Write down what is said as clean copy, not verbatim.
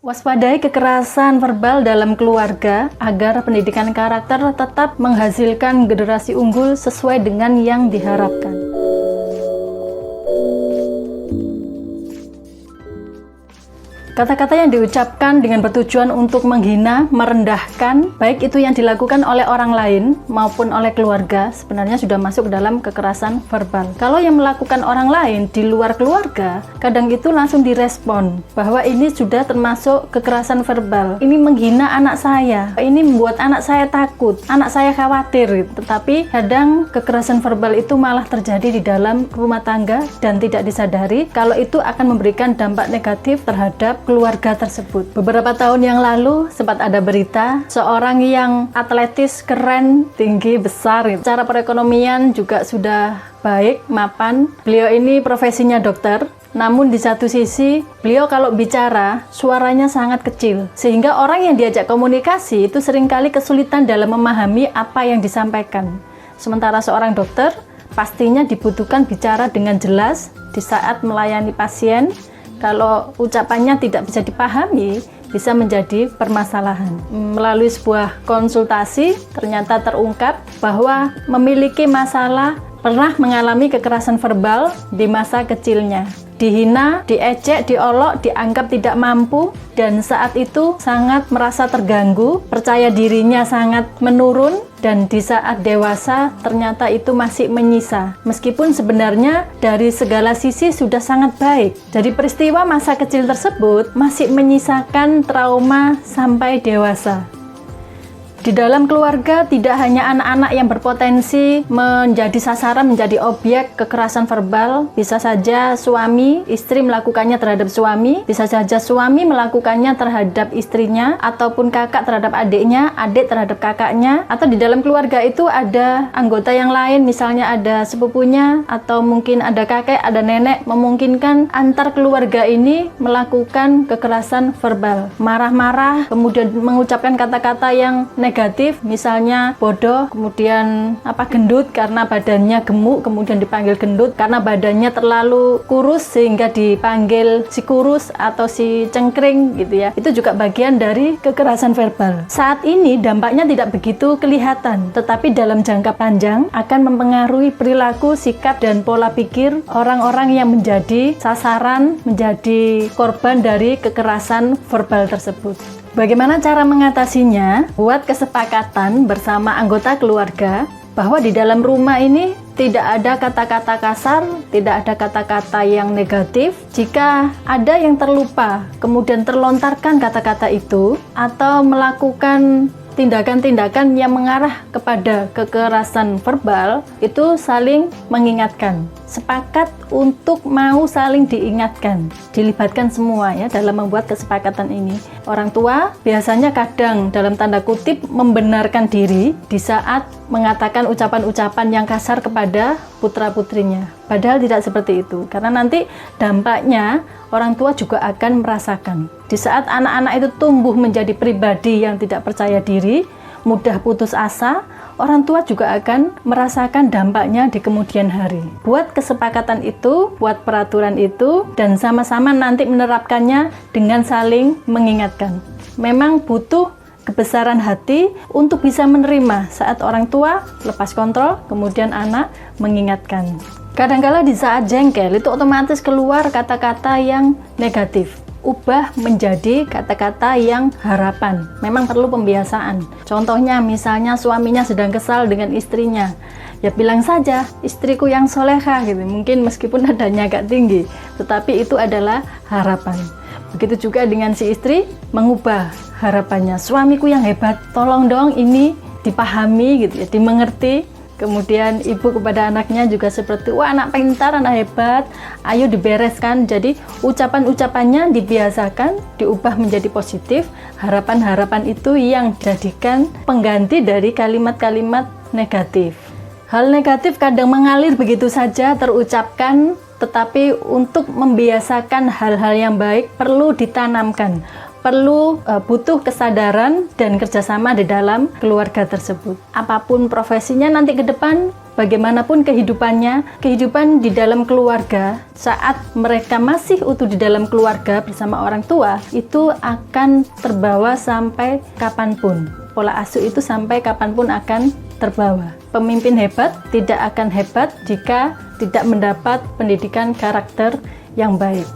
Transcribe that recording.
Waspadai kekerasan verbal dalam keluarga agar pendidikan karakter tetap menghasilkan generasi unggul sesuai dengan yang diharapkan. Kata-kata yang diucapkan dengan bertujuan untuk menghina, merendahkan, baik itu yang dilakukan oleh orang lain maupun oleh keluarga, sebenarnya sudah masuk ke dalam kekerasan verbal. Kalau yang melakukan orang lain di luar keluarga, kadang itu langsung direspon bahwa ini sudah termasuk kekerasan verbal. Ini menghina anak saya, ini membuat anak saya takut, anak saya khawatir. Tetapi kadang kekerasan verbal itu malah terjadi di dalam rumah tangga dan tidak disadari kalau itu akan memberikan dampak negatif terhadap keluarga tersebut. Beberapa tahun yang lalu sempat ada berita seorang yang atletis, keren, tinggi, besar. Secara perekonomian juga sudah baik, mapan. Beliau ini profesinya dokter. Namun di satu sisi, beliau kalau bicara, suaranya sangat kecil. Sehingga orang yang diajak komunikasi itu seringkali kesulitan dalam memahami apa yang disampaikan. Sementara seorang dokter, pastinya dibutuhkan bicara dengan jelas di saat melayani pasien. Kalau ucapannya tidak bisa dipahami, bisa menjadi permasalahan. Melalui sebuah konsultasi, ternyata terungkap bahwa memiliki masalah pernah mengalami kekerasan verbal di masa kecilnya. Dihina, diejek, diolok, dianggap tidak mampu, dan saat itu sangat merasa terganggu, percaya dirinya sangat menurun, dan di saat dewasa ternyata itu masih menyisa. Meskipun sebenarnya dari segala sisi sudah sangat baik. Dari peristiwa masa kecil tersebut masih menyisakan trauma sampai dewasa. Di dalam keluarga tidak hanya anak-anak yang berpotensi menjadi sasaran, menjadi objek kekerasan verbal. Bisa saja suami, istri melakukannya terhadap suami. Bisa saja suami melakukannya terhadap istrinya, ataupun kakak terhadap adiknya, adik terhadap kakaknya. Atau di dalam keluarga itu ada anggota yang lain, misalnya ada sepupunya, atau mungkin ada kakek, ada nenek. Memungkinkan antar keluarga ini melakukan kekerasan verbal. Marah-marah, kemudian mengucapkan kata-kata yang negatif, misalnya bodoh, kemudian gendut karena badannya gemuk, kemudian dipanggil gendut karena badannya terlalu kurus sehingga dipanggil si kurus atau si cengkring gitu ya. Itu juga bagian dari kekerasan verbal. Saat ini dampaknya tidak begitu kelihatan, tetapi dalam jangka panjang akan mempengaruhi perilaku, sikap, dan pola pikir orang-orang yang menjadi sasaran, menjadi korban dari kekerasan verbal tersebut. Bagaimana cara mengatasinya? Buat kesepakatan bersama anggota keluarga bahwa di dalam rumah ini tidak ada kata-kata kasar, tidak ada kata-kata yang negatif. Jika ada yang terlupa, kemudian terlontarkan kata-kata itu, atau melakukan tindakan-tindakan yang mengarah kepada kekerasan verbal, itu saling mengingatkan. Sepakat untuk mau saling diingatkan, dilibatkan semua ya dalam membuat kesepakatan ini. Orang tua biasanya kadang dalam tanda kutip membenarkan diri di saat mengatakan ucapan-ucapan yang kasar kepada putra-putrinya. Padahal tidak seperti itu, karena nanti dampaknya orang tua juga akan merasakan. Di saat anak-anak itu tumbuh menjadi pribadi yang tidak percaya diri, mudah putus asa, orang tua juga akan merasakan dampaknya di kemudian hari. Buat kesepakatan itu, buat peraturan itu, dan sama-sama nanti menerapkannya dengan saling mengingatkan. Memang butuh kebesaran hati untuk bisa menerima saat orang tua lepas kontrol, kemudian anak mengingatkan. Kadang-kala di saat jengkel itu otomatis keluar kata-kata yang negatif. Ubah menjadi kata-kata yang harapan. Memang perlu pembiasaan. Contohnya misalnya suaminya sedang kesal dengan istrinya, ya bilang saja istriku yang soleha gitu. Mungkin meskipun nadanya agak tinggi, tetapi itu adalah harapan. Begitu juga dengan si istri, mengubah harapannya, suamiku yang hebat, tolong dong ini dipahami gitu ya, dimengerti. Kemudian ibu kepada anaknya juga seperti, wah anak pintar, anak hebat, ayo dibereskan. Jadi ucapan-ucapannya dibiasakan, diubah menjadi positif. Harapan-harapan itu yang jadikan pengganti dari kalimat-kalimat negatif. Hal negatif kadang mengalir begitu saja terucapkan, tetapi untuk membiasakan hal-hal yang baik perlu ditanamkan. butuh kesadaran dan kerjasama di dalam keluarga tersebut. Apapun profesinya nanti ke depan, bagaimanapun kehidupan di dalam keluarga saat mereka masih utuh di dalam keluarga bersama orang tua itu akan terbawa sampai kapanpun. Pola asuh itu sampai kapanpun akan terbawa. Pemimpin hebat tidak akan hebat jika tidak mendapat pendidikan karakter yang baik.